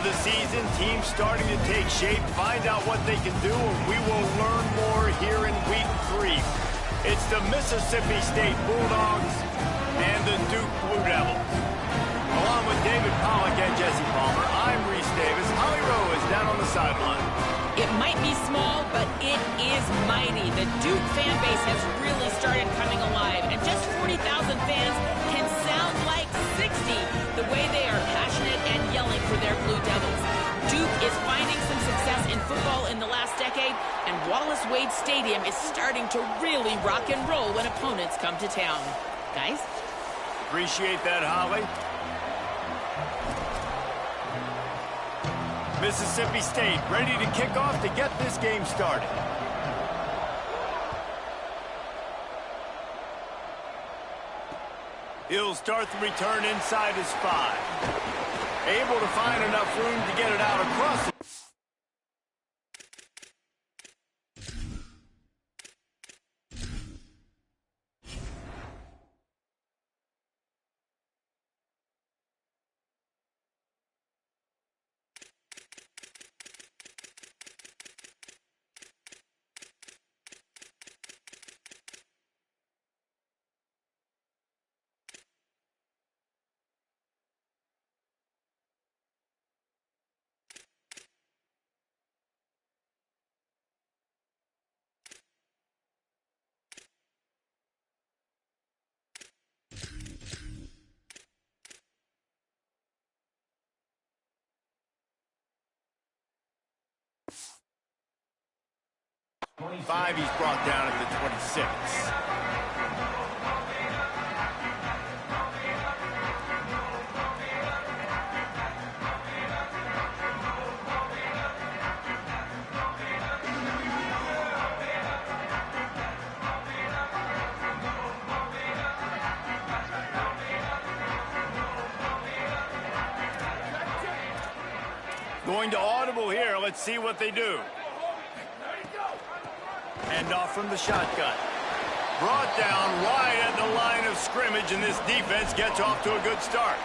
the season, teams starting to take shape, find out what they can do, and we will learn more here in Week 3. It's the Mississippi State Bulldogs and the Duke Blue Devils. Along with David Pollack and Jesse Palmer, I'm Reese Davis. Holly Rowe is down on the sideline. It might be small, but it is mighty. The Duke fan base has really started coming alive, and just 40,000 fans can sound like 60, the way they are passionate and yelling for their Blue Devils. Duke is finding some success in football in the last decade, and Wallace Wade Stadium is starting to really rock and roll when opponents come to town. Guys? Appreciate that, Holly. Mississippi State ready to kick off to get this game started. He'll start the return inside his 5. Able to find enough room to get it out across the... Five, he's brought down at the 26. Going to audible here. Let's see what they do. Hand off from the shotgun. Brought down wide at the line of scrimmage, and this defense gets off to a good start.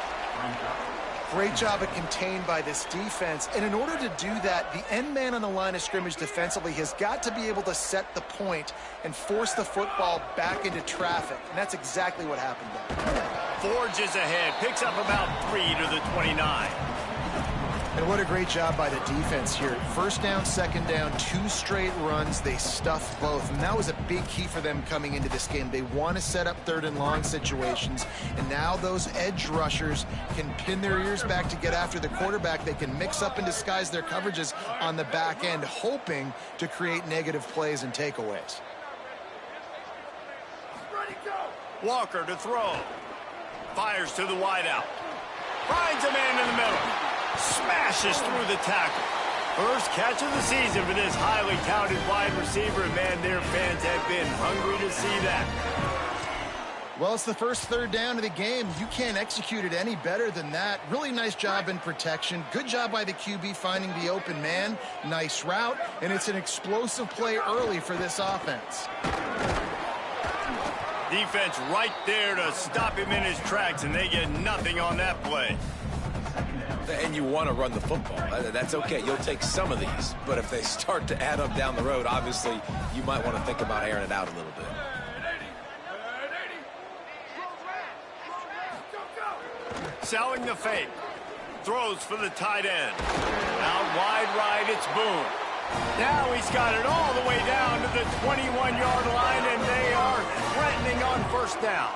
Great job at contained by this defense. And in order to do that, the end man on the line of scrimmage defensively has got to be able to set the point and force the football back into traffic. And that's exactly what happened there. Forges ahead, picks up about 3 to the 29. And what a great job by the defense here. First down, second down, 2 straight runs. They stuffed both, and that was a big key for them coming into this game. They want to set up 3rd and long situations, and now those edge rushers can pin their ears back to get after the quarterback. They can mix up and disguise their coverages on the back end, hoping to create negative plays and takeaways. Walker to throw. Fires to the wideout. Finds a man in the middle. Smashes through the tackle. First catch of the season for this highly touted wide receiver. And man, their fans have been hungry to see that. Well, it's the first 3rd down of the game. You can't execute it any better than that. Really nice job in protection. Good job by the QB finding the open man. Nice route, and it's an explosive play early for this offense. Defense right there to stop him in his tracks, and they get nothing on that play. And you want to run the football. That's okay. You'll take some of these. But if they start to add up down the road, obviously, you might want to think about airing it out a little bit. Selling the fake. Throws for the tight end. Out wide right, it's Boone. Now he's got it all the way down to the 21-yard line, and they are threatening on first down.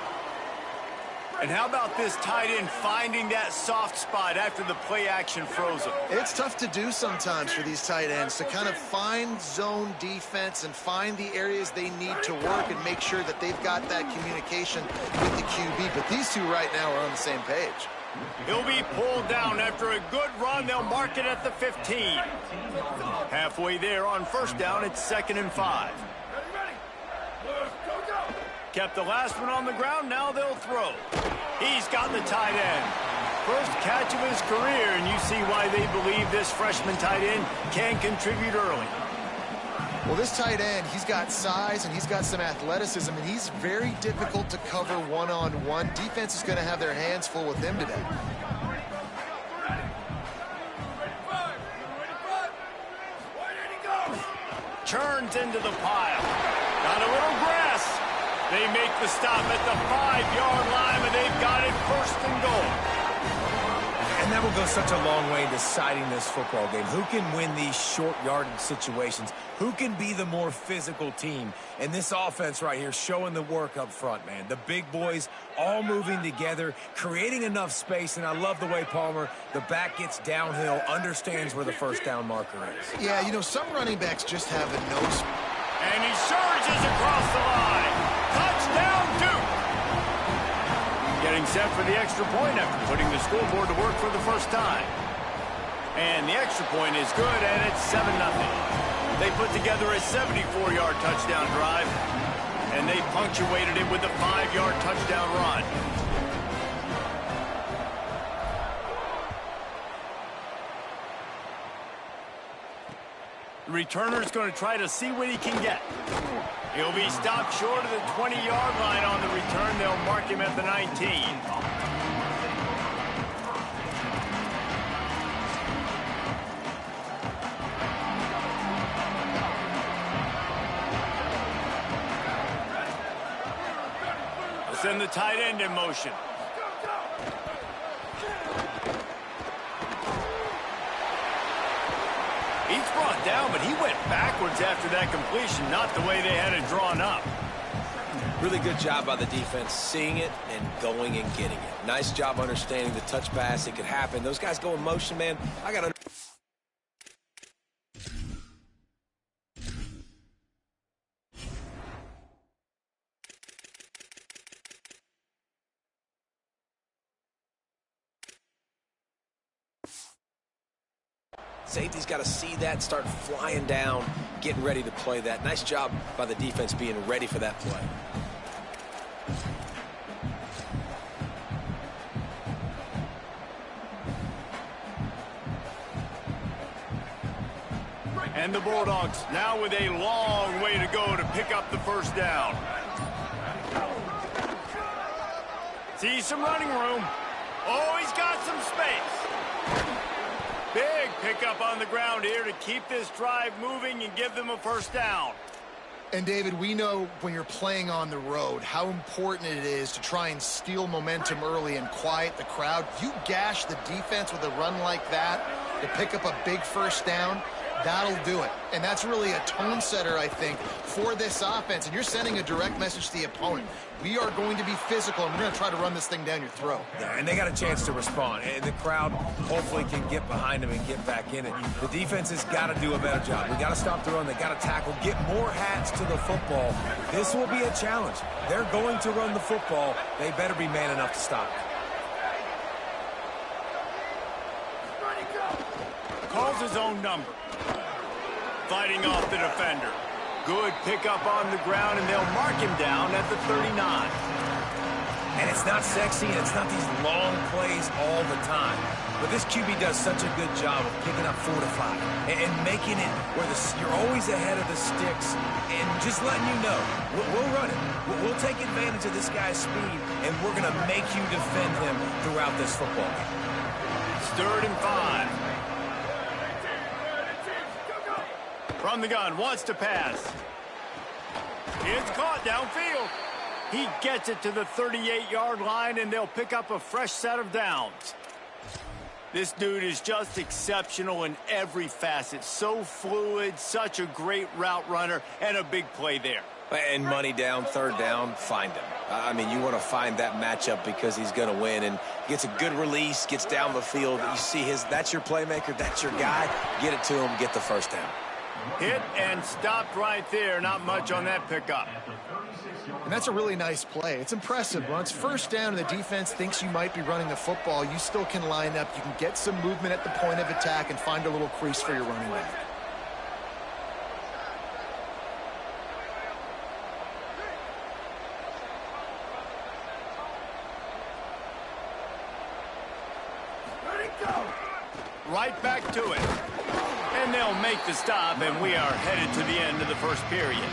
And how about this tight end finding that soft spot after the play action froze him? It's tough to do sometimes for these tight ends to kind of find zone defense and find the areas they need to work and make sure that they've got that communication with the QB. But these two right now are on the same page. He'll be pulled down after a good run. They'll mark it at the 15. Halfway there on first down, it's 2nd and 5. Kept the last one on the ground, now they'll throw. He's got the tight end. First catch of his career, and you see why they believe this freshman tight end can contribute early. Well, this tight end, he's got size and he's got some athleticism, and he's very difficult to cover one-on-one. Defense is going to have their hands full with him today. churns into the pile. Got a little grass. They make the stop at the 5-yard line, and they've got it first and goal. And that will go such a long way in deciding this football game. Who can win these short yardage situations? Who can be the more physical team? And this offense right here showing the work up front, man. The big boys all moving together, creating enough space. And I love the way Palmer, the back gets downhill, understands where the first down marker is. Yeah, you know, some running backs just have a nose. And he surges across the line. Touchdown, Duke! Getting set for the extra point after putting the scoreboard to work for the first time. And the extra point is good, and it's 7-0. They put together a 74-yard touchdown drive, and they punctuated it with a 5-yard touchdown run. The returner's going to try to see what he can get. He'll be stopped short of the 20-yard line on the return. They'll mark him at the 19. They'll send the tight end in motion. He's brought down, but he went backwards after that completion, not the way they had it drawn up. Really good job by the defense, seeing it and going and getting it. Nice job understanding the touch pass. It could happen. Those guys go in motion, man. I got to... Safety's got to see that, start flying down, getting ready to play that. Nice job by the defense being ready for that play. And the Bulldogs now with a long way to go to pick up the first down. See some running room. Oh, he's got some space. Big pickup on the ground here to keep this drive moving and give them a first down. And, David, we know when you're playing on the road how important it is to try and steal momentum early and quiet the crowd. You gash the defense with a run like that to pick up a big first down, that'll do it. And that's really a tone setter, I think, for this offense. And you're sending a direct message to the opponent. We are going to be physical, and we're going to try to run this thing down your throat. Yeah, and they got a chance to respond. And the crowd hopefully can get behind them and get back in it. The defense has got to do a better job. We got to stop the run. They got to tackle, get more hats to the football. This will be a challenge. They're going to run the football. They better be man enough to stop it. Calls his own number. Fighting off the defender. Good pickup on the ground, and they'll mark him down at the 39. And it's not sexy, and it's not these long plays all the time. But this QB does such a good job of picking up 4 to 5 and making it where you're always ahead of the sticks and just letting you know, we'll run it. We'll take advantage of this guy's speed, and we're going to make you defend him throughout this football game. It's 3rd and 5. From the gun, wants to pass. It's caught downfield. He gets it to the 38-yard line, and they'll pick up a fresh set of downs. This dude is just exceptional in every facet. So fluid, such a great route runner, and a big play there. And money down, 3rd down, find him. I mean, you want to find that matchup because he's going to win and gets a good release, gets down the field. You see that's your playmaker, that's your guy. Get it to him, get the first down. Hit and stopped right there. Not much on that pickup. And that's a really nice play. It's impressive. Once first down and the defense thinks you might be running the football, you still can line up. You can get some movement at the point of attack and find a little crease for your running back. Right back to it. And they'll make the stop, and we are headed to the end of the first period.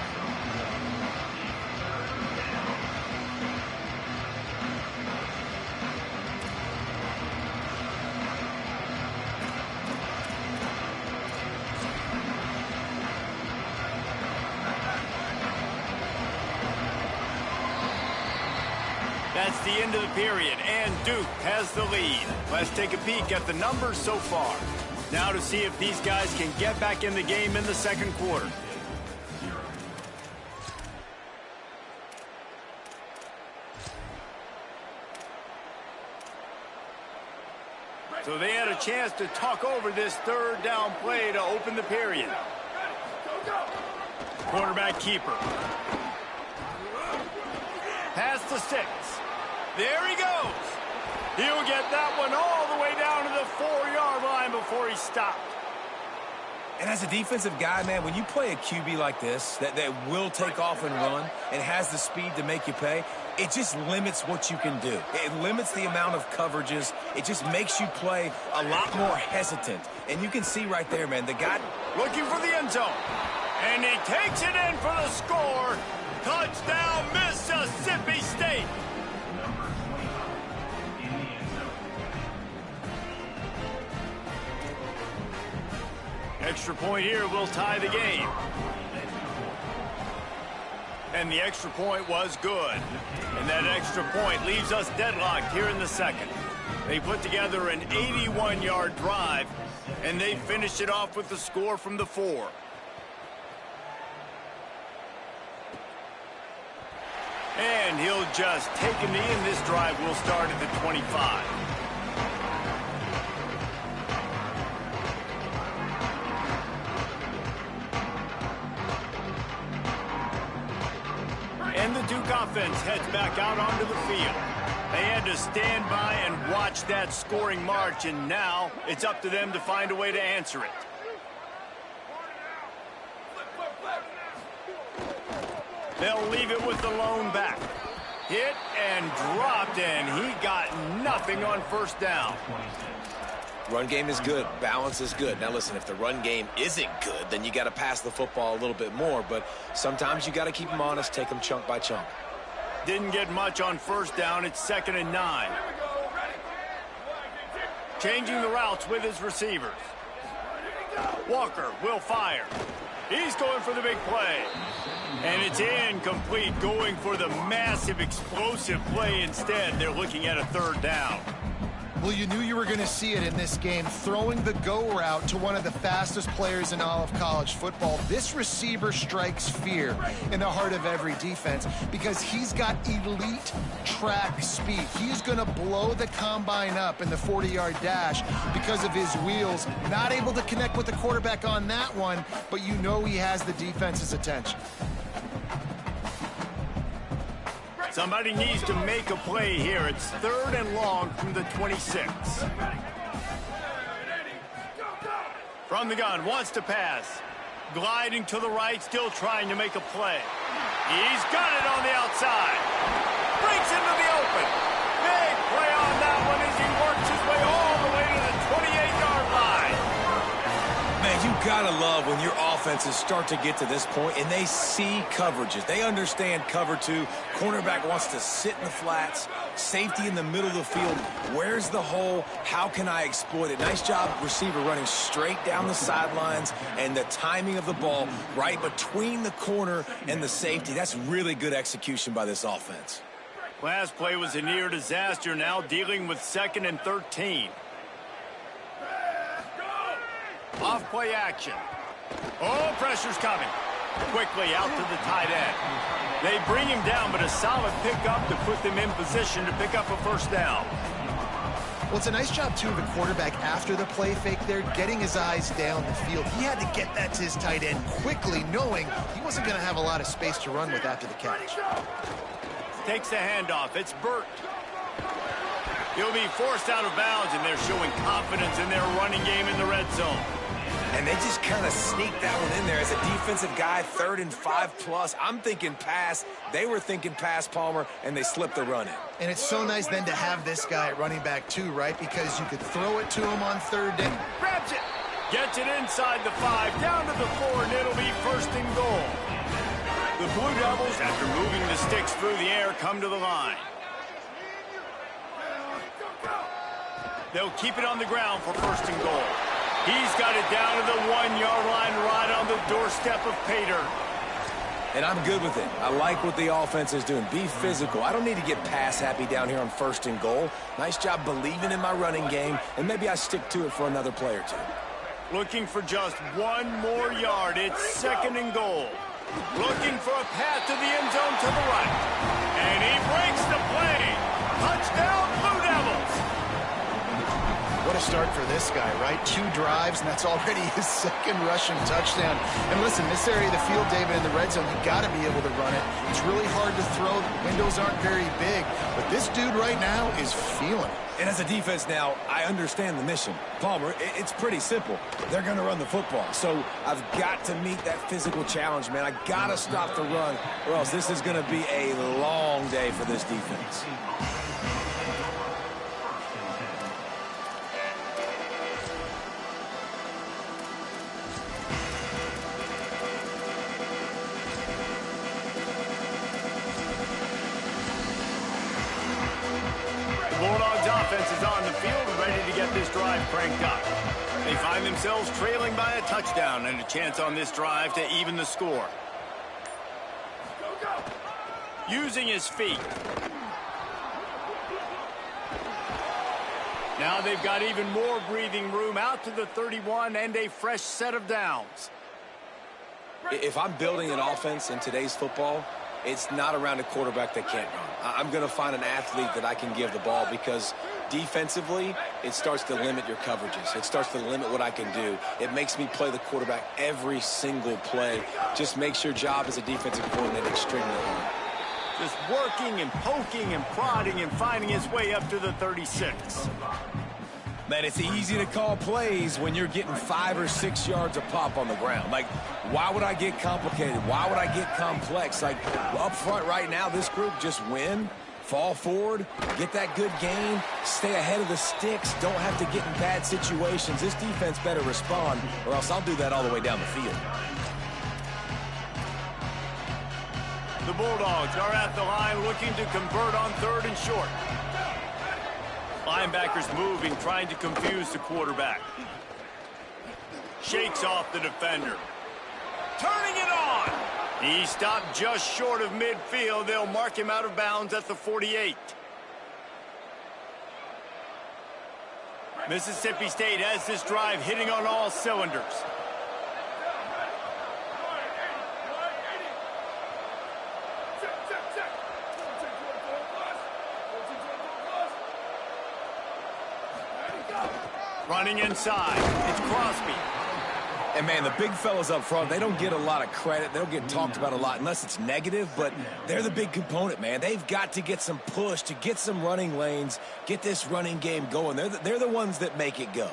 That's the end of the period, and Duke has the lead. Let's take a peek at the numbers so far. Now to see if these guys can get back in the game in the second quarter. So they had a chance to talk over this third down play to open the period. Quarterback keeper. Pass to 6. There he goes. He'll get that one all the way down to the 4-yard line before he stopped. And as a defensive guy, man, when you play a QB like this that will take off and run and has the speed to make you pay, it just limits what you can do. It limits the amount of coverages. It just makes you play a lot more hesitant. And you can see right there, man, the guy looking for the end zone. And he takes it in for the score. Touchdown, Mississippi State. Extra point here will tie the game. And the extra point was good. And that extra point leaves us deadlocked here in the second. They put together an 81-yard drive, and they finished it off with the score from the 4. And he'll just take a knee, and this drive will start at the 25. And the Duke offense heads back out onto the field. They had to stand by and watch that scoring march, and now it's up to them to find a way to answer it. They'll leave it with the lone back. Hit and dropped, and he got nothing on first down. Run game is good. Balance is good. Now, listen, if the run game isn't good, then you got to pass the football a little bit more. But sometimes you got to keep them honest, take them chunk by chunk. Didn't get much on first down. It's 2nd and 9. Changing the routes with his receivers. Walker will fire. He's going for the big play. And it's incomplete, going for the massive explosive play instead. They're looking at a 3rd down. Well, you knew you were going to see it in this game, throwing the go route to one of the fastest players in all of college football. This receiver strikes fear in the heart of every defense because he's got elite track speed. He's going to blow the combine up in the 40-yard dash because of his wheels. Not able to connect with the quarterback on that one, but you know he has the defense's attention. Somebody needs to make a play here. It's 3rd and long from the 26. From the gun, wants to pass. Gliding to the right, still trying to make a play. He's got it on the outside. Breaks into the open. Big play on that one as he works his way all the way to the 28-yard line. Man, you gotta love when your offenses start to get to this point and they see coverages. They understand cover 2. Cornerback wants to sit in the flats. Safety in the middle of the field. Where's the hole? How can I exploit it? Nice job, receiver, running straight down the sidelines, and the timing of the ball right between the corner and the safety. That's really good execution by this offense. Last play was a near disaster, now dealing with 2nd and 13. Off play action. Oh, pressure's coming. Quickly out to the tight end. They bring him down, but a solid pickup to put them in position to pick up a 1st down. Well, it's a nice job, too, of the quarterback after the play fake there, getting his eyes down the field. He had to get that to his tight end quickly, knowing he wasn't going to have a lot of space to run with after the catch. Takes the handoff. It's Burt. He'll be forced out of bounds, and they're showing confidence in their running game in the red zone. And they just kind of sneaked that one in there. As a defensive guy, 3rd and 5+. I'm thinking pass. They were thinking pass, Palmer, and they slipped the run in. And it's so nice then to have this guy at running back too, right? Because you could throw it to him on 3rd down. Grabs it. Gets it inside the 5, down to the 4, and it'll be 1st and goal. The Blue Devils, after moving the sticks through the air, come to the line. They'll keep it on the ground for 1st and goal. He's got it down to the 1-yard line right on the doorstep of Pater. And I'm good with it. I like what the offense is doing. Be physical. I don't need to get pass happy down here on 1st and goal. Nice job believing in my running game, and maybe I stick to it for another play or two. Looking for just 1 more yard. It's 2nd and goal. Looking for a path to the end zone to the right. And he breaks the play. Touchdown, Blue Devils. What a start for this guy, right? 2 drives, and that's already his 2nd rushing touchdown. And listen, this area of the field, David, in the red zone, you got to be able to run it. It's really hard to throw. The windows aren't very big. But this dude right now is feeling it. And as a defense now, I understand the mission. Palmer, it's pretty simple. They're going to run the football. So I've got to meet that physical challenge, man. I got to stop the run, or else this is going to be a long day for this defense. Bulldogs offense is on the field, ready to get this drive cranked up. They find themselves trailing by a touchdown and a chance on this drive to even the score. Using his feet. Now they've got even more breathing room out to the 31 and a fresh set of downs. If I'm building an offense in today's football, it's not around a quarterback that can't run. I'm going to find an athlete that I can give the ball, because defensively, it starts to limit your coverages. It starts to limit what I can do. It makes me play the quarterback every single play. Just makes your job as a defensive coordinator extremely hard. Just working and poking and prodding and finding his way up to the 36. Man, it's easy to call plays when you're getting 5 or 6 yards a pop on the ground. Like, why would I get complicated? Why would I get complex? Like, up front right now, this group just win, fall forward, get that good gain, stay ahead of the sticks, don't have to get in bad situations. This defense better respond, or else I'll do that all the way down the field. The Bulldogs are at the line looking to convert on 3rd and short. Linebackers moving, trying to confuse the quarterback. Shakes off the defender. Turning it on. He stopped just short of midfield. They'll mark him out of bounds at the 48. Mississippi State has this drive hitting on all cylinders. Running inside, it's Crosby. And, man, the big fellas up front, they don't get a lot of credit. They don't get talked about a lot unless it's negative, but they're the big component, man. They've got to get some push, to get some running lanes, get this running game going. They're the ones that make it go.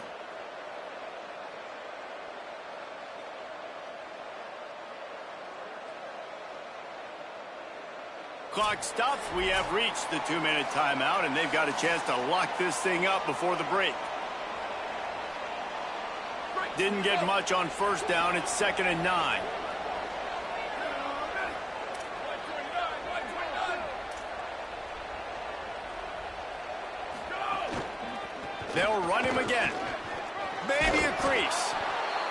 Clock stops. We have reached the 2-minute timeout, and they've got a chance to lock this thing up before the break. Didn't get much on 1st down. It's 2nd and 9. They'll run him again. Maybe a crease.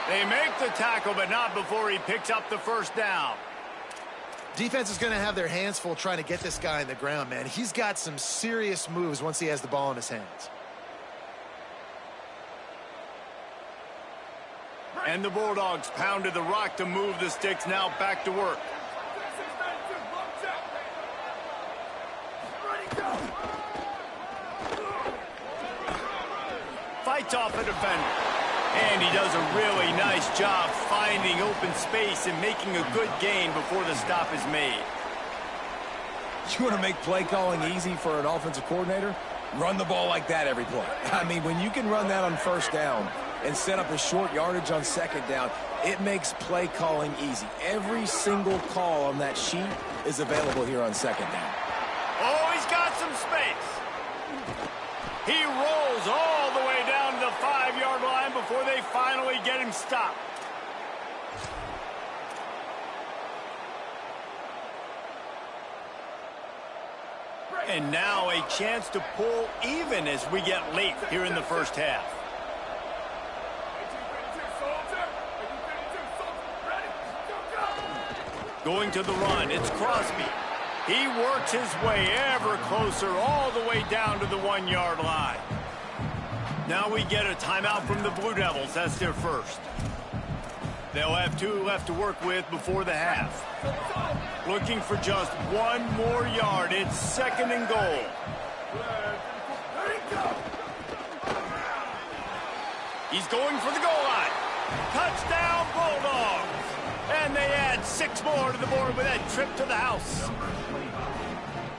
They make the tackle, but not before he picks up the 1st down. Defense is going to have their hands full trying to get this guy in the ground, man. He's got some serious moves once he has the ball in his hands. And the Bulldogs pounded the rock to move the sticks. Now back to work. Fights off a defender. And he does a really nice job finding open space and making a good gain before the stop is made. You want to make play calling easy for an offensive coordinator? Run the ball like that every play. I mean, when you can run that on 1st down and set up a short yardage on 2nd down, it makes play calling easy. Every single call on that sheet is available here on 2nd down. Oh, he's got some space. He rolls all the way down to the 5-yard line before they finally get him stopped. And now a chance to pull even as we get late here in the 1st half. Going to the run, it's Crosby. He works his way ever closer all the way down to the 1-yard line. Now we get a timeout from the Blue Devils. That's their first. They'll have 2 left to work with before the half. Looking for just 1 more yard. It's 2nd and goal. He's going for the goal line. Touchdown, Bulldogs. And they add 6 more to the board with that trip to the house.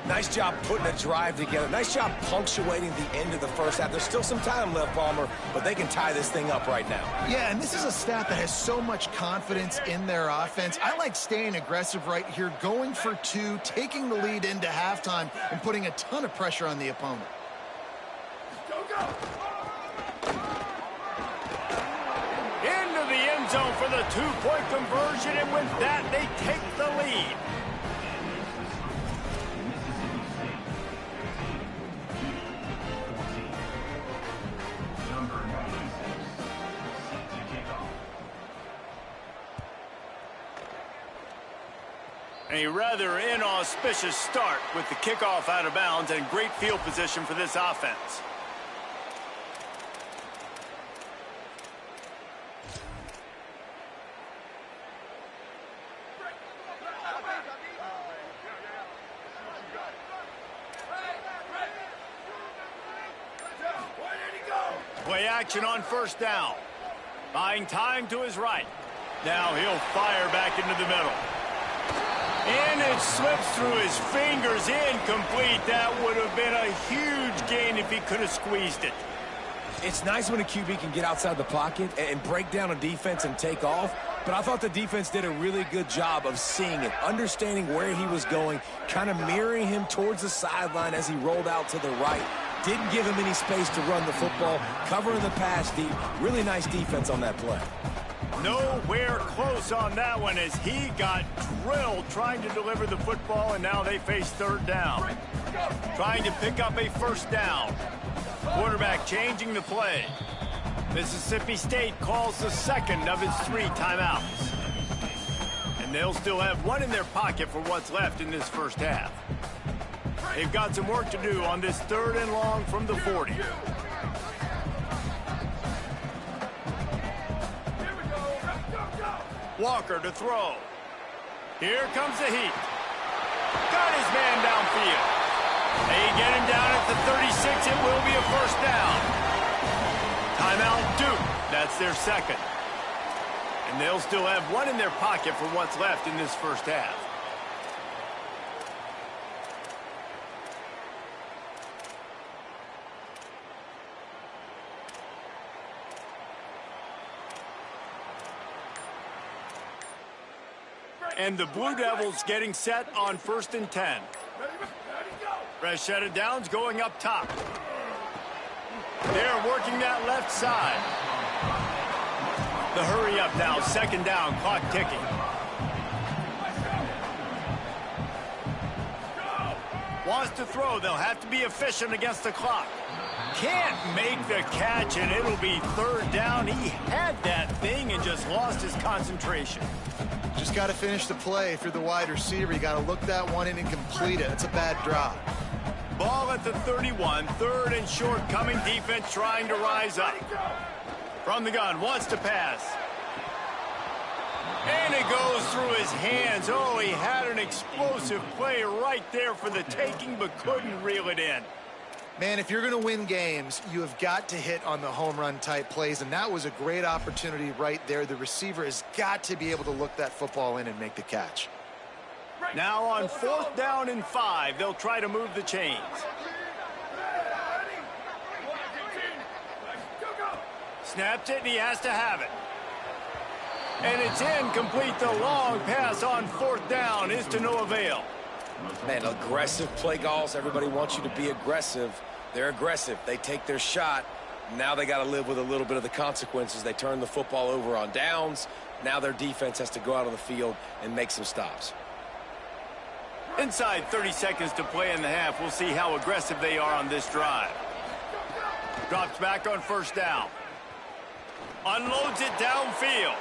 Nice job putting a drive together. Nice job punctuating the end of the first half. There's still some time left, Palmer, but they can tie this thing up right now. Yeah, and this is a staff that has so much confidence in their offense. I like staying aggressive right here, going for 2, taking the lead into halftime, and putting a ton of pressure on the opponent. Into the end zone for the 2-point conversion, and with that, they take the lead. A rather inauspicious start with the kickoff out of bounds and great field position for this offense. Play action on first down. Buying time to his right. Now he'll fire back into the middle. And it slips through his fingers, incomplete. That would have been a huge gain if he could have squeezed it. It's nice when a QB can get outside the pocket and break down a defense and take off, but I thought the defense did a really good job of seeing it, understanding where he was going, kind of mirroring him towards the sideline as he rolled out to the right. Didn't give him any space to run the football, covering the pass deep. Really nice defense on that play. Nowhere close on that one as he got drilled trying to deliver the football, and now they face 3rd down. Trying to pick up a first down. Quarterback changing the play. Mississippi State calls the 2nd of its 3 timeouts. And they'll still have 1 in their pocket for what's left in this first half. They've got some work to do on this 3rd and long from the 40. Walker to throw. Here comes the heat. Got his man downfield. They get him down at the 36. It will be a first down. Timeout Duke. That's their 2nd. And they'll still have 1 in their pocket for what's left in this first half. And the Blue Devils getting set on 1st and 10. Fresh set of downs going up top. They're working that left side. The hurry up now, 2nd down, clock ticking. Wants to throw, they'll have to be efficient against the clock. Can't make the catch, and it'll be 3rd down. He had that thing and just lost his concentration. Just got to finish the play. If you're the wide receiver, you got to look that one in and complete it. It's a bad drop. Ball at the 31, 3rd and short, coming defense trying to rise up. From the gun, wants to pass. And it goes through his hands. Oh, he had an explosive play right there for the taking, but couldn't reel it in. Man, if you're going to win games, you have got to hit on the home run type plays, and that was a great opportunity right there. The receiver has got to be able to look that football in and make the catch. Now on 4th down and 5, they'll try to move the chains. Snaps it, and he has to have it. And it's incomplete. The long pass on 4th down is to no avail. Man, aggressive play calls. Everybody wants you to be aggressive. They're aggressive. They take their shot. Now they got to live with a little bit of the consequences. They turn the football over on downs. Now their defense has to go out on the field and make some stops. Inside 30 seconds to play in the half. We'll see how aggressive they are on this drive. Drops back on 1st down. Unloads it downfield.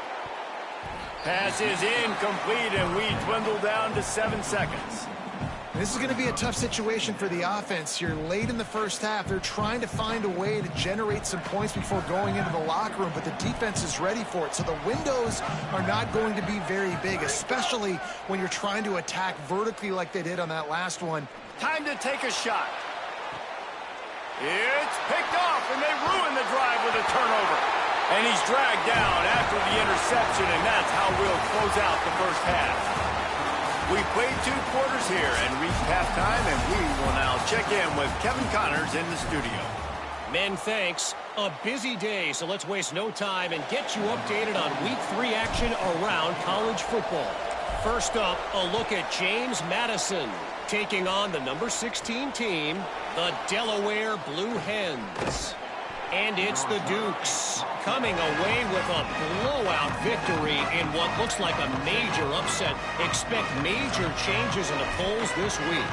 Pass is incomplete, and we dwindle down to 7 seconds. This is going to be a tough situation for the offense here. Late in the first half, they're trying to find a way to generate some points before going into the locker room, but the defense is ready for it. So the windows are not going to be very big, especially when you're trying to attack vertically like they did on that last one. Time to take a shot. It's picked off, and they ruin the drive with a turnover. And he's dragged down after the interception, and that's how we'll close out the first half. We played 2 quarters here and reached halftime, and we will now check in with Kevin Connors in the studio. Men, thanks. A busy day, so let's waste no time and get you updated on Week 3 action around college football. First up, a look at James Madison taking on the number 16 team, the Delaware Blue Hens. And it's the Dukes coming away with a blowout victory in what looks like a major upset. Expect major changes in the polls this week.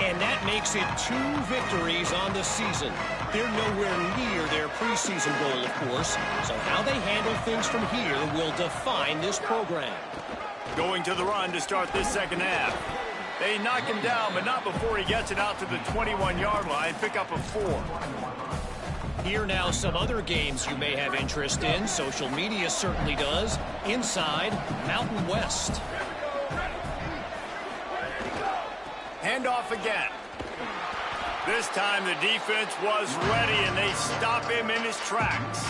And that makes it 2 victories on the season. They're nowhere near their preseason goal, of course. So how they handle things from here will define this program. Going to the run to start this second half. They knock him down, but not before he gets it out to the 21-yard line. Pick up a 4. Here now some other games you may have interest in. Social media certainly does. Inside Mountain West. Handoff again. This time the defense was ready, and they stop him in his tracks.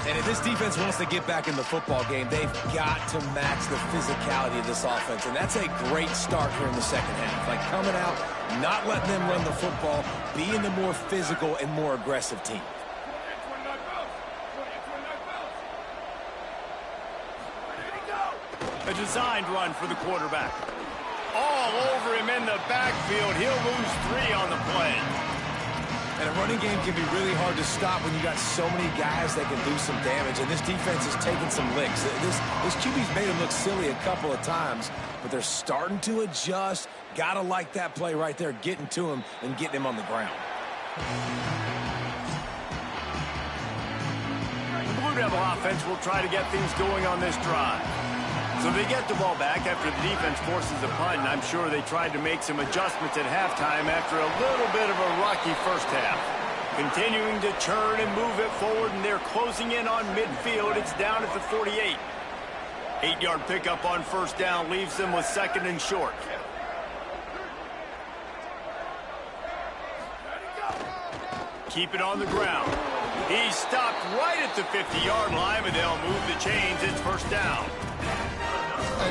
And if this defense wants to get back in the football game, they've got to match the physicality of this offense. And that's a great start here in the second half. Like coming out, not letting them run the football, being the more physical and more aggressive team. A designed run for the quarterback. All over him in the backfield. He'll lose 3 on the play. And a running game can be really hard to stop when you got so many guys that can do some damage. And this defense is taking some licks. This QB's made him look silly a couple of times, but they're starting to adjust. Gotta like that play right there, getting to him and getting him on the ground. The Blue Devil offense will try to get things going on this drive. So they get the ball back after the defense forces a punt, and I'm sure they tried to make some adjustments at halftime after a little bit of a rocky first half. Continuing to churn and move it forward, and they're closing in on midfield. It's down at the 48. 8-yard pickup on first down leaves them with 2nd and short. Keep it on the ground. He's stopped right at the 50-yard line, but they'll move the chains. It's first down.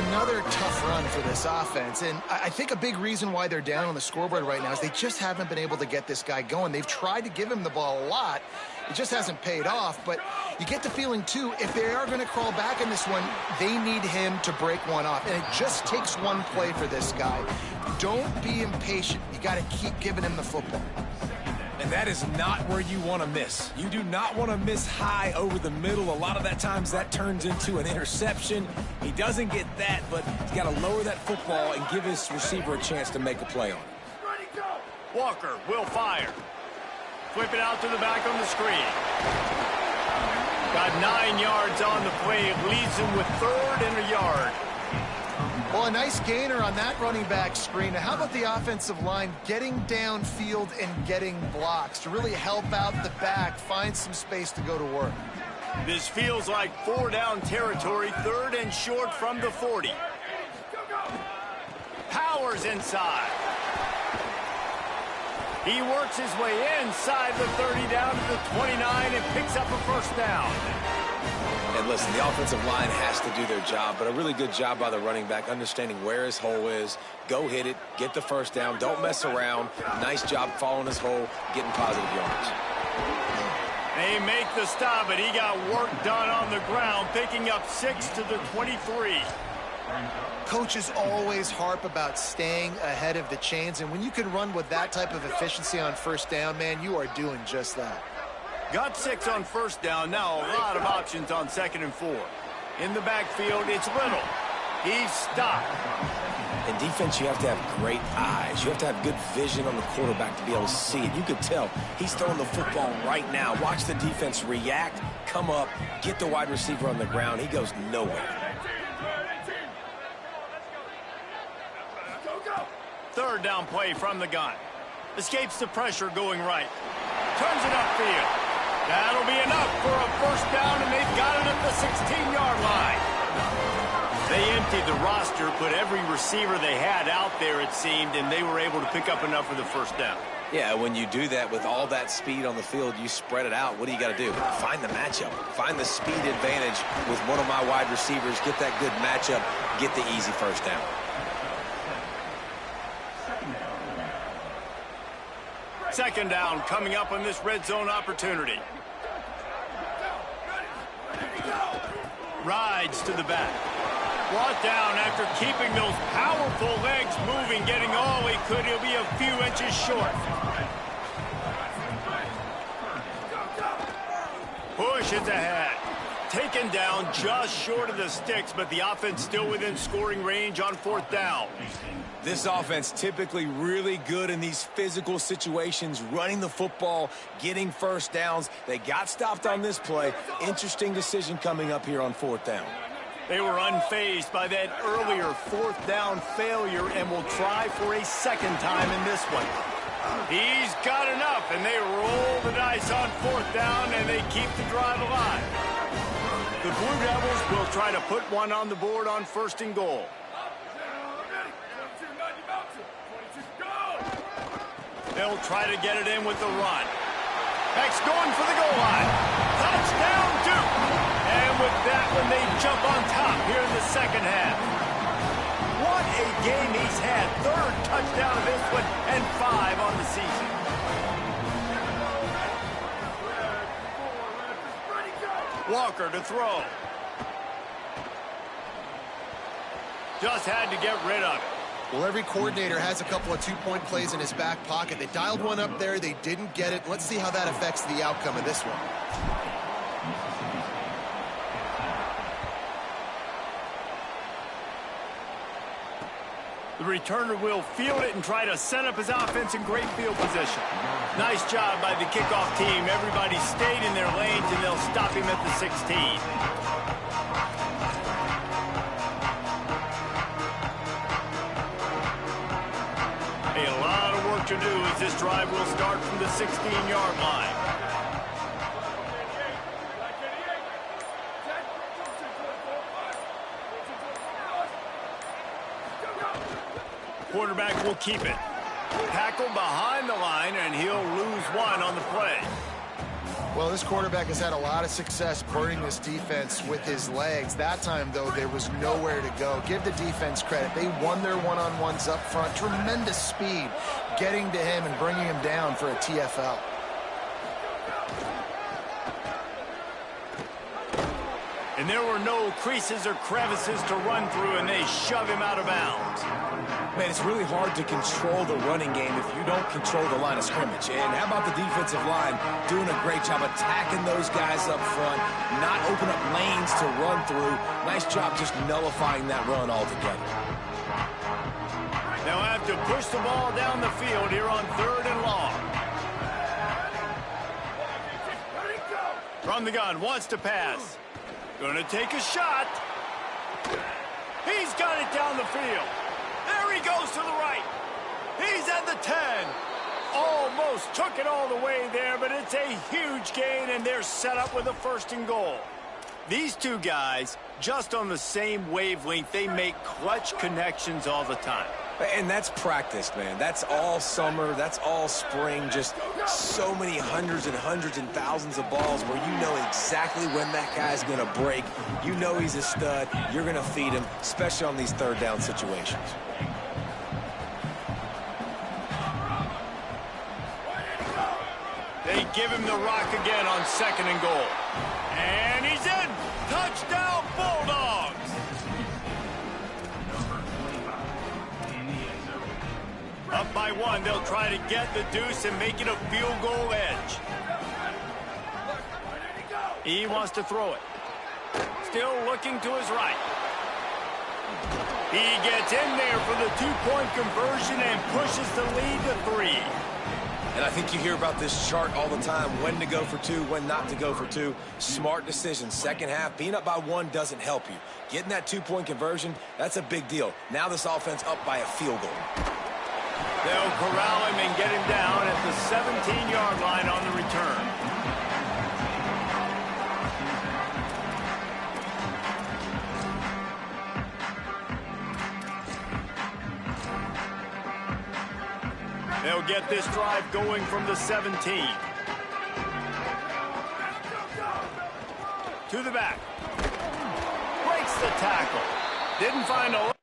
Another tough run for this offense, and I think a big reason why they're down on the scoreboard right now is they just haven't been able to get this guy going. They've tried to give him the ball a lot. It just hasn't paid off, but you get the feeling, too, if they are going to crawl back in this one, they need him to break one off, and it just takes one play for this guy. Don't be impatient. You got to keep giving him the football. And that is not where you want to miss. You do not want to miss high over the middle. A lot of that times that turns into an interception. He doesn't get that, but he's got to lower that football and give his receiver a chance to make a play on it. Walker will fire. Flip it out to the back on the screen. Got 9 yards on the play. It leaves him with 3rd and a yard. Well, a nice gainer on that running back screen. Now, how about the offensive line getting downfield and getting blocks to really help out the back, find some space to go to work? This feels like 4-down territory, 3rd and short from the 40. Powers inside. He works his way inside the 30 down to the 29 and picks up a first down. And listen, the offensive line has to do their job, but a really good job by the running back understanding where his hole is. Go hit it, get the first down, don't mess around. Nice job following his hole, getting positive yards. They make the stop, but he got work done on the ground, picking up 6 to the 23. Coaches always harp about staying ahead of the chains, and when you can run with that type of efficiency on first down, man, you are doing just that. Got 6 on first down. Now a lot of options on 2nd and 4. In the backfield, it's Little. He's stopped. In defense, you have to have great eyes. You have to have good vision on the quarterback to be able to see it. You can tell he's throwing the football right now. Watch the defense react, come up, get the wide receiver on the ground. He goes nowhere. Third down play from the gun. Escapes the pressure going right. Turns it upfield. That'll be enough for a first down, and they've got it at the 16-yard line. They emptied the roster, put every receiver they had out there, it seemed, and they were able to pick up enough for the first down. Yeah, when you do that with all that speed on the field, you spread it out. What do you got to do? Find the matchup. Find the speed advantage with one of my wide receivers. Get that good matchup. Get the easy first down. Second down coming up on this red zone opportunity. Rides to the back. Brought down after keeping those powerful legs moving, getting all he could. He'll be a few inches short. Pushes ahead. Taken down just short of the sticks, but the offense still within scoring range on fourth down. This offense typically really good in these physical situations, running the football, getting first downs. They got stopped on this play. Interesting decision coming up here on fourth down. They were unfazed by that earlier fourth down failure and will try for a second time in this one. He's got enough, and they roll the dice on fourth down, and they keep the drive alive. The Blue Devils will try to put one on the board on first and goal. They'll try to get it in with the run. X going for the goal line. Touchdown, Duke. And with that one, they jump on top here in the second half. What a game he's had. Third touchdown of this one and 5 on the season. Walker to throw. Just had to get rid of it. Well, every coordinator has a couple of two-point plays in his back pocket. They dialed one up there. They didn't get it. Let's see how that affects the outcome of this one. The returner will field it and try to set up his offense in great field position. Nice job by the kickoff team. Everybody stayed in their lanes, and they'll stop him at the 16. A lot of work to do as this drive will start from the 16-yard line. Quarterback will keep it. Tackled behind the line, and he'll lose one on the play. Well, this quarterback has had a lot of success burning this defense with his legs. That time, though, there was nowhere to go. Give the defense credit. They won their one-on-ones up front. Tremendous speed getting to him and bringing him down for a TFL. And there were no creases or crevices to run through, and they shove him out of bounds. Man, it's really hard to control the running game if you don't control the line of scrimmage. And how about the defensive line doing a great job attacking those guys up front, not open up lanes to run through. Nice job just nullifying that run altogether. They'll have to push the ball down the field here on third and long. From the gun, wants to pass. Gonna take a shot. He's got it down the field. There he goes to the right. He's at the 10. Almost took it all the way there, but it's a huge gain, and they're set up with a first and goal. These two guys, just on the same wavelength, they make clutch connections all the time. And that's practiced, man. That's all summer. That's all spring. Just so many hundreds and thousands of balls where you know exactly when that guy's going to break. You know he's a stud. You're going to feed him, especially on these third down situations. They give him the rock again on second and goal. And he's in. Touchdown, Bulldogs. Up by one, they'll try to get the deuce and make it a field goal edge. He wants to throw it. Still looking to his right. He gets in there for the two-point conversion and pushes the lead to 3. And I think you hear about this chart all the time, when to go for 2, when not to go for 2. Smart decision. Second half, being up by 1 doesn't help you. Getting that two-point conversion, that's a big deal. Now this offense up by a field goal. They'll corral him and get him down at the 17-yard line on the return. They'll get this drive going from the 17. To the back. Breaks the tackle. Didn't find a...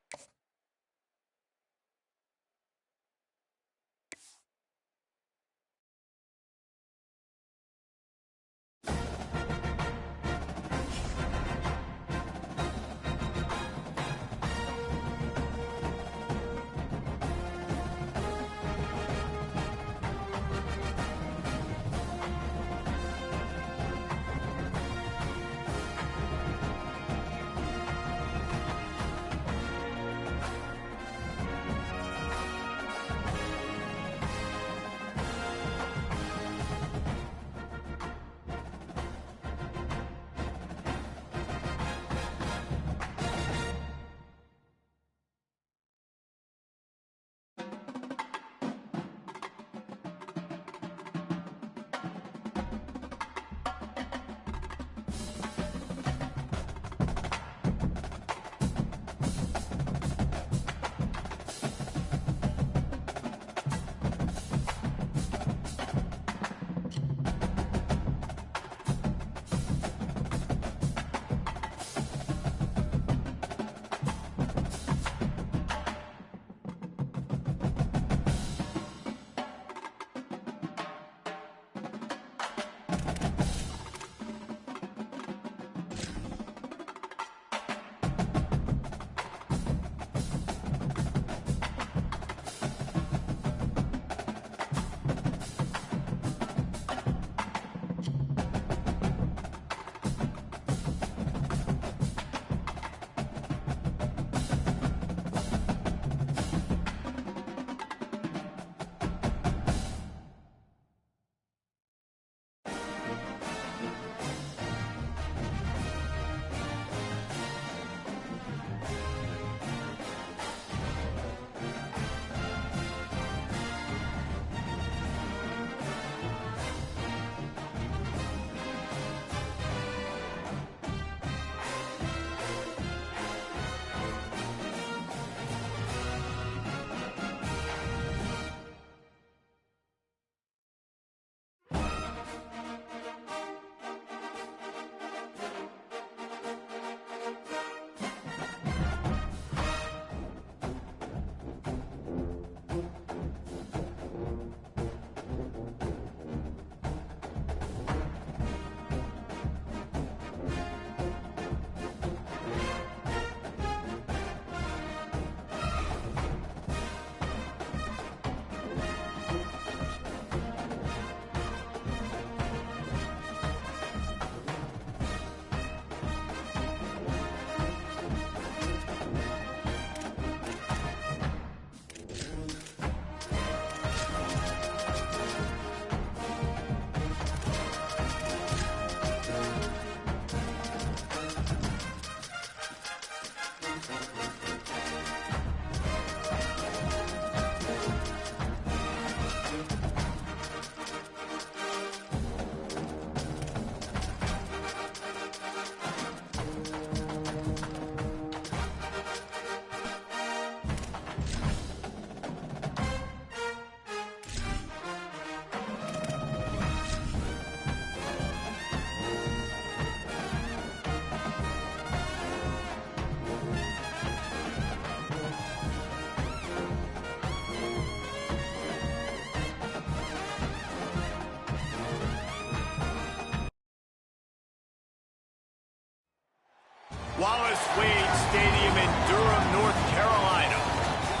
Wallace Wade Stadium in Durham, North Carolina.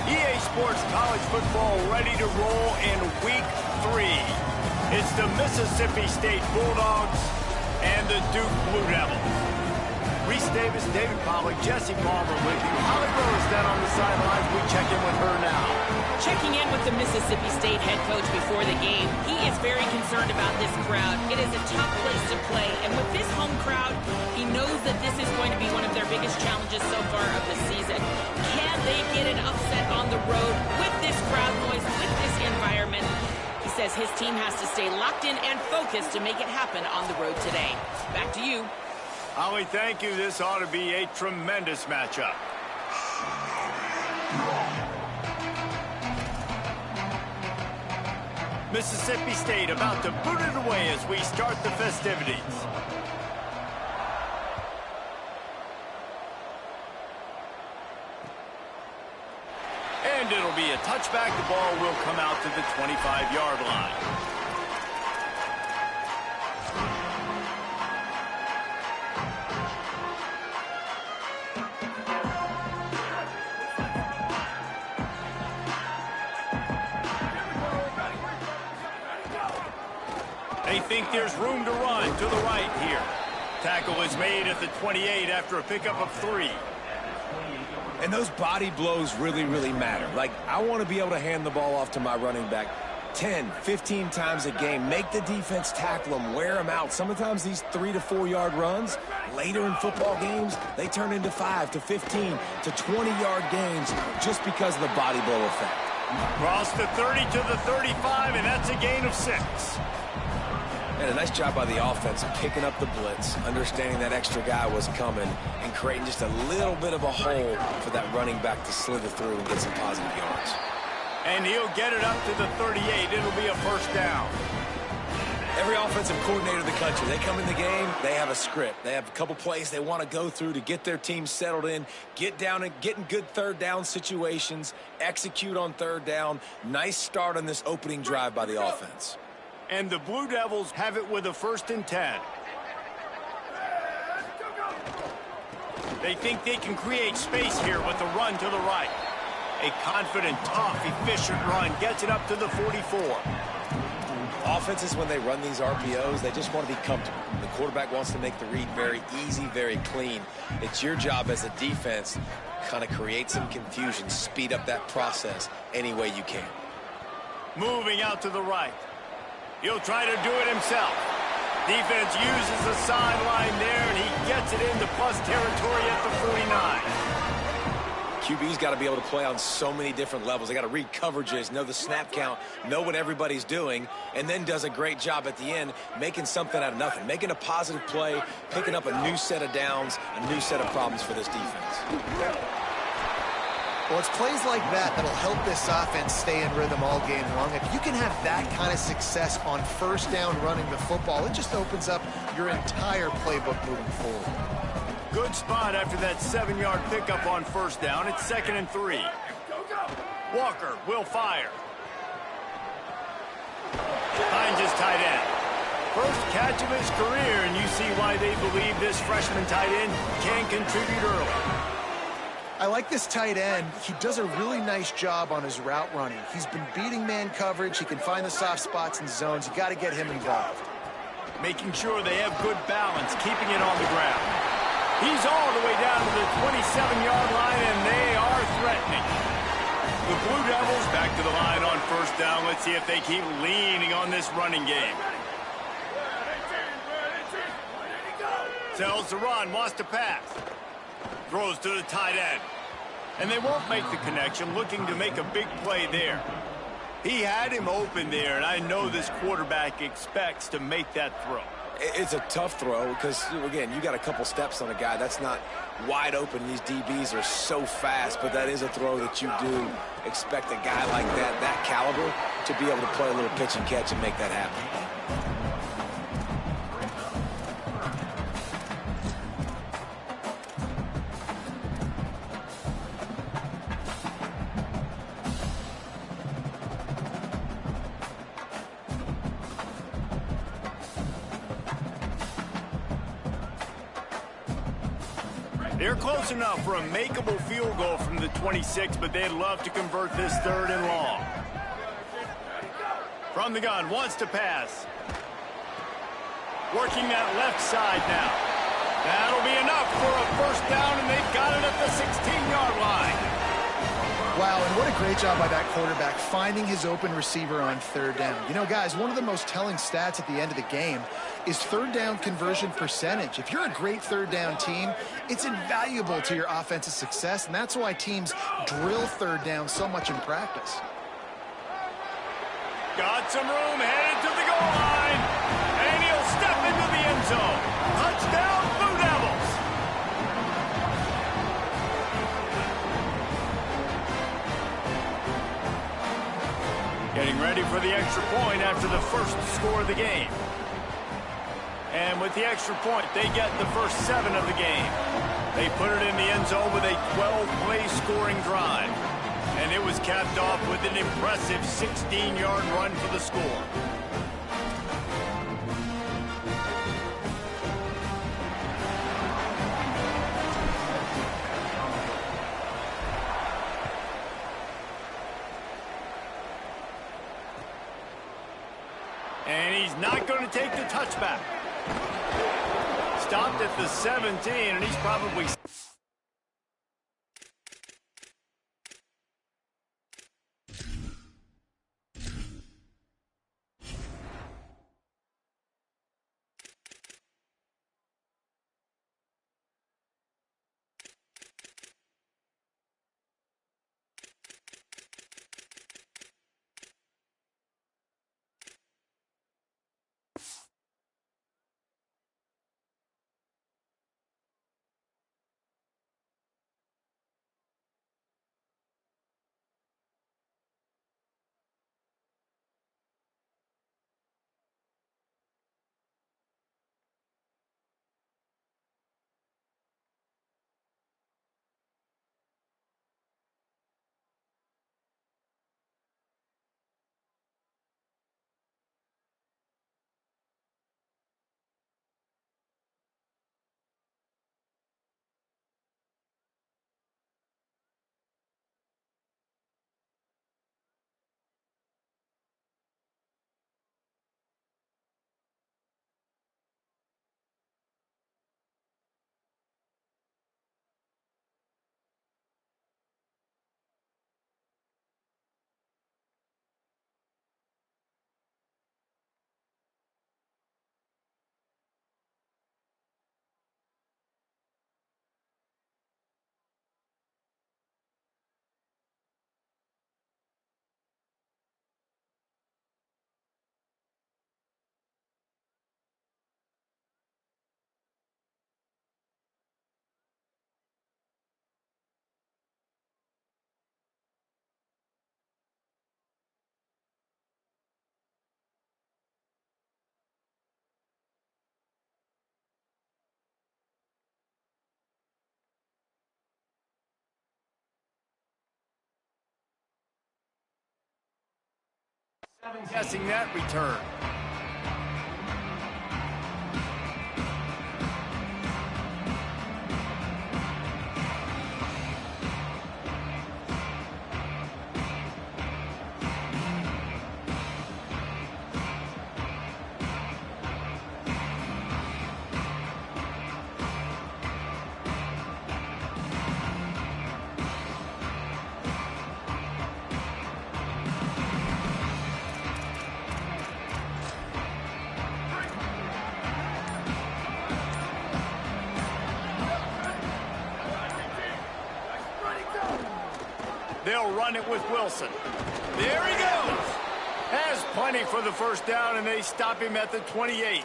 EA Sports College Football ready to roll in Week 3. It's the Mississippi State Bulldogs and the Duke Blue Devils. Reese Davis, David Pollack, Jesse Palmer with you. Holly Rose down on the sidelines. We check in with her now. Checking in with the Mississippi State head coach before the game, he is very concerned about this crowd. It is a tough place to play, and with this home crowd, he knows that this is going to be one of their biggest challenges so far of the season. Can they get an upset on the road with this crowd noise, with this environment? He says his team has to stay locked in and focused to make it happen on the road today. Back to you. Holly, thank you. This ought to be a tremendous matchup. Mississippi State about to boot it away as we start the festivities. And it'll be a touchback. The ball will come out to the 25-yard line. They think there's room to run to the right here. Tackle is made at the 28 after a pickup of 3. And those body blows really, really matter. Like, I want to be able to hand the ball off to my running back 10, 15 times a game. Make the defense tackle them, wear them out. Sometimes these 3 to 4 yard runs, later in football games, they turn into 5 to 15 to 20-yard gains just because of the body blow effect. Cross the 30 to the 35, and that's a gain of 6. And a nice job by the offense of picking up the blitz, understanding that extra guy was coming, and creating just a little bit of a hole for that running back to slither through and get some positive yards. And he'll get it up to the 38. It'll be a first down. Every offensive coordinator in the country, they come in the game, they have a script. They have a couple plays they want to go through to get their team settled in, get down and get in good third down situations, execute on third down. Nice start on this opening drive by the offense. And the Blue Devils have it with a 1st and 10. They think they can create space here with the run to the right. A confident, tough, efficient run gets it up to the 44. Offenses, when they run these RPOs, they just want to be comfortable. The quarterback wants to make the read very easy, very clean. It's your job as a defense to kind of create some confusion, speed up that process any way you can. Moving out to the right. He'll try to do it himself. Defense uses the sideline there, and he gets it into plus territory at the 49. QB's got to be able to play on so many different levels. They got to read coverages, know the snap count, know what everybody's doing, and then does a great job at the end making something out of nothing, making a positive play, picking up a new set of downs, a new set of problems for this defense. Well, it's plays like that that'll help this offense stay in rhythm all game long. If you can have that kind of success on first down running the football, it just opens up your entire playbook moving forward. Good spot after that 7-yard pickup on first down. It's 2nd and 3. Walker will fire. Finds his tight end. First catch of his career, and you see why they believe this freshman tight end can contribute early. I like this tight end. He does a really nice job on his route running. He's been beating man coverage. He can find the soft spots and zones. You got to get him involved. Making sure they have good balance, keeping it on the ground. He's all the way down to the 27-yard line, and they are threatening. The Blue Devils back to the line on first down. Let's see if they keep leaning on this running game. Sells the run, wants to pass. Throws to the tight end. And they won't make the connection, looking to make a big play there. He had him open there, and I know this quarterback expects to make that throw. It's a tough throw because, again, you got a couple steps on a guy. That's not wide open. These DBs are so fast, but that is a throw that you do expect a guy like that caliber, to be able to play a little pitch and catch and make that happen. They're close enough for a makeable field goal from the 26, but they'd love to convert this 3rd and long. From the gun, wants to pass. Working that left side now. That'll be enough for a first down, and they've got it at the 16-yard line. Wow, and what a great job by that quarterback, finding his open receiver on third down. You know, guys, one of the most telling stats at the end of the game is third down conversion percentage. If you're a great third down team, it's invaluable to your offensive success, and that's why teams drill third down so much in practice. Got some room, headed to the goal line, and he'll step into the end zone. Touchdown, Blue Devils! Getting ready for the extra point after the first score of the game. And with the extra point, they get the first 7 of the game. They put it in the end zone with a 12-play scoring drive. And it was capped off with an impressive 16-yard run for the score. And he's not going to take the touchback. Stopped at the 17, and he's probably... Guessing that return. They'll run it with Wilson. There he goes. Has plenty for the first down, and they stop him at the 28.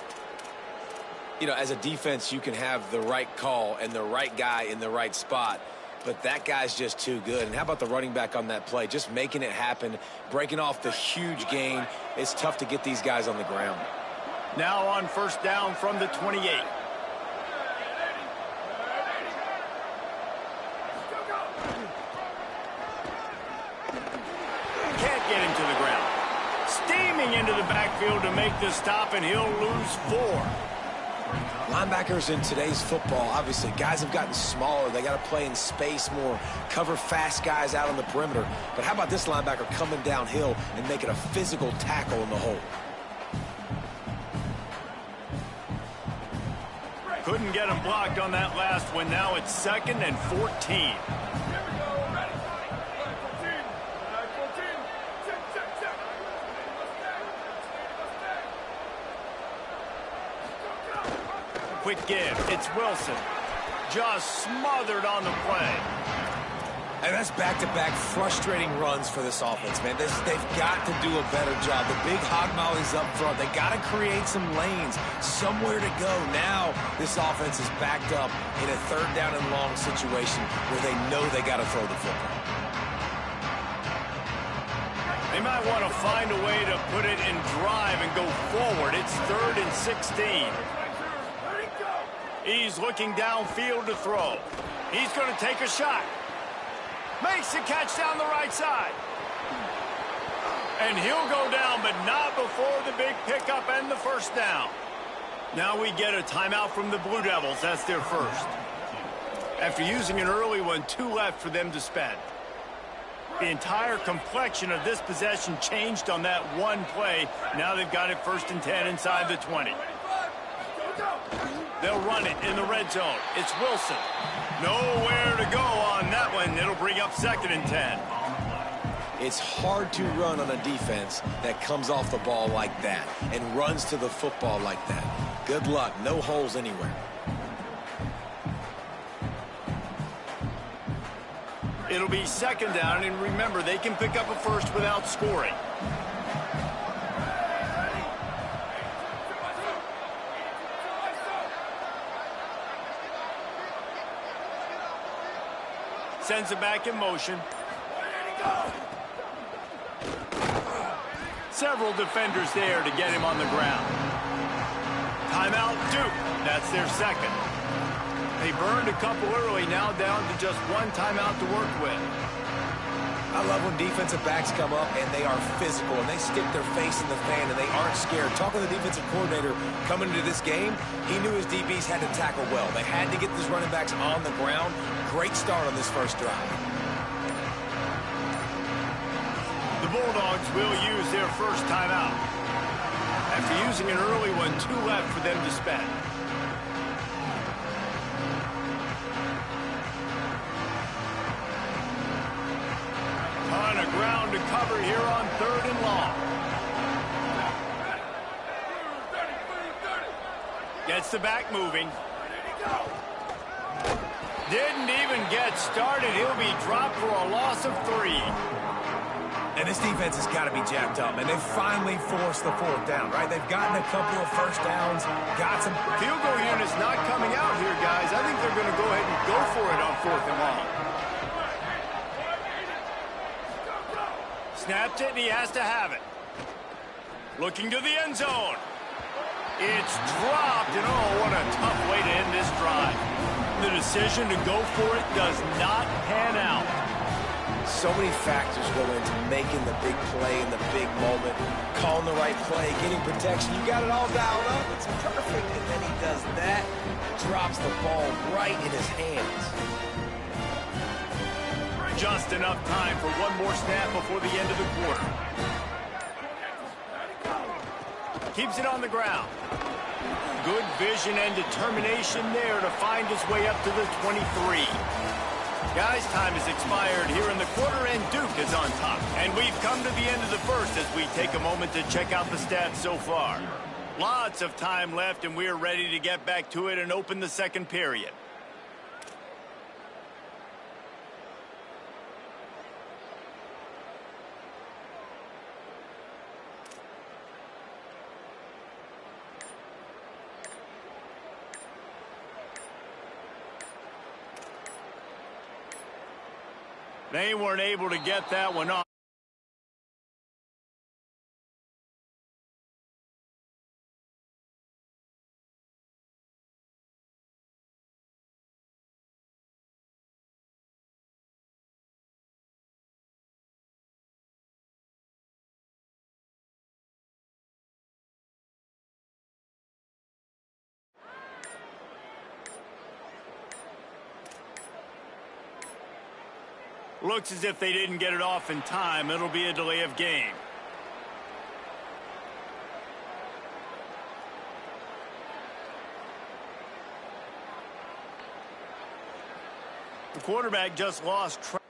You know, as a defense, you can have the right call and the right guy in the right spot, but that guy's just too good. And how about the running back on that play? Just making it happen, breaking off the huge gain. It's tough to get these guys on the ground. Now on first down from the 28. Into the backfield to make the stop, and he'll lose 4. Linebackers in today's football, obviously, guys have gotten smaller. They got to play in space more, cover fast guys out on the perimeter. But how about this linebacker coming downhill and making a physical tackle in the hole? Couldn't get him blocked on that last one. Now it's 2nd and 14. Quick give. It's Wilson. Just smothered on the play. And that's back-to-back frustrating runs for this offense, man. They've got to do a better job. The big hog mollies up front. They got to create some lanes, somewhere to go. Now this offense is backed up in a 3rd down and long situation where they know they got to throw the football. They might want to find a way to put it in drive and go forward. It's 3rd and 16. He's looking downfield to throw. He's going to take a shot. Makes the catch down the right side. And he'll go down, but not before the big pickup and the 1st down. Now we get a timeout from the Blue Devils. That's their first. After using an early one, 2 left for them to spend. The entire complexion of this possession changed on that one play. Now they've got it 1st and 10 inside the 20. They'll run it in the red zone. It's Wilson. Nowhere to go on that one. It'll bring up 2nd and 10. It's hard to run on a defense that comes off the ball like that and runs to the football like that. Good luck. No holes anywhere. It'll be 2nd down, and remember, they can pick up a first without scoring. Sends it back in motion. Several defenders there to get him on the ground. Timeout, Duke. That's their 2nd. They burned a couple early, now down to just 1 timeout to work with. I love when defensive backs come up and they are physical and they stick their face in the fan and they aren't scared. Talking to the defensive coordinator coming into this game, he knew his DBs had to tackle well. They had to get these running backs on the ground. Great start on this 1st drive. The Bulldogs will use their 1st timeout. After using an early one, 2 left for them to spend. Ton of ground to cover here on 3rd and long. Gets the back moving. Didn't even get started. He'll be dropped for a loss of 3. And this defense has got to be jacked up, and they've finally forced the 4th down, right? They've gotten a couple of 1st downs, got some... Field goal units not coming out here, guys. I think they're going to go ahead and go for it on 4th and long. Snapped it, and he has to have it. Looking to the end zone. It's dropped, and oh, what a tough way to end this drive. The decision to go for it does not pan out. So many factors go into making the big play in the big moment, calling the right play, getting protection. You got it all dialed up. It's perfect. And then he does that, drops the ball right in his hands. Just enough time for one more snap before the end of the quarter. Keeps it on the ground. Good vision and determination there to find his way up to the 23. Guys, time has expired here in the quarter, and Duke is on top. And we've come to the end of the 1st as we take a moment to check out the stats so far. Lots of time left, and we're ready to get back to it and open the 2nd period. They weren't able to get that one off. Looks as if they didn't get it off in time. It'll be a delay of game. The quarterback just lost track.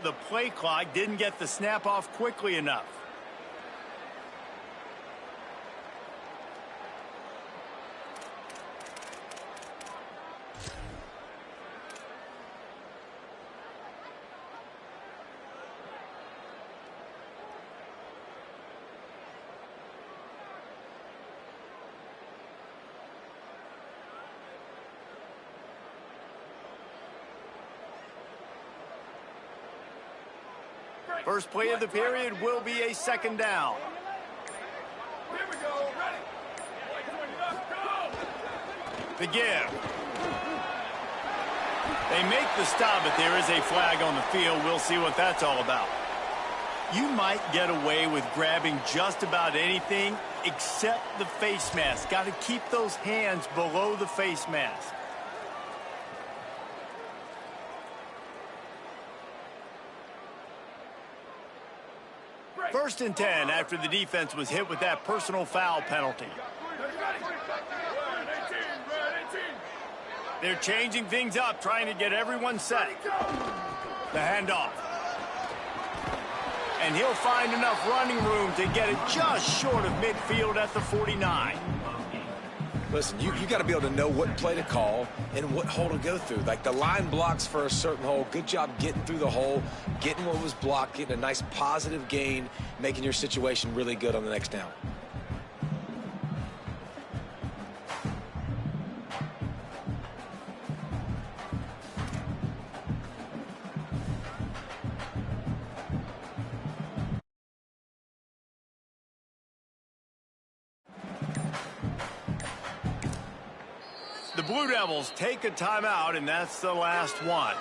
The play clock didn't get the snap off quickly enough. First play of the period will be a second down. Here we go. Ready. The give. They make the stop, but there is a flag on the field. We'll see what that's all about. You might get away with grabbing just about anything except the face mask. Got to keep those hands below the face mask. First and 10 after the defense was hit with that personal foul penalty. They're changing things up, trying to get everyone set. The handoff. And he'll find enough running room to get it just short of midfield at the 49. Listen, you got to be able to know what play to call and what hole to go through. Like the line blocks for a certain hole. Good job getting through the hole, getting what was blocked, getting a nice positive gain, making your situation really good on the next down. The Blue Devils take a timeout, and that's the last one.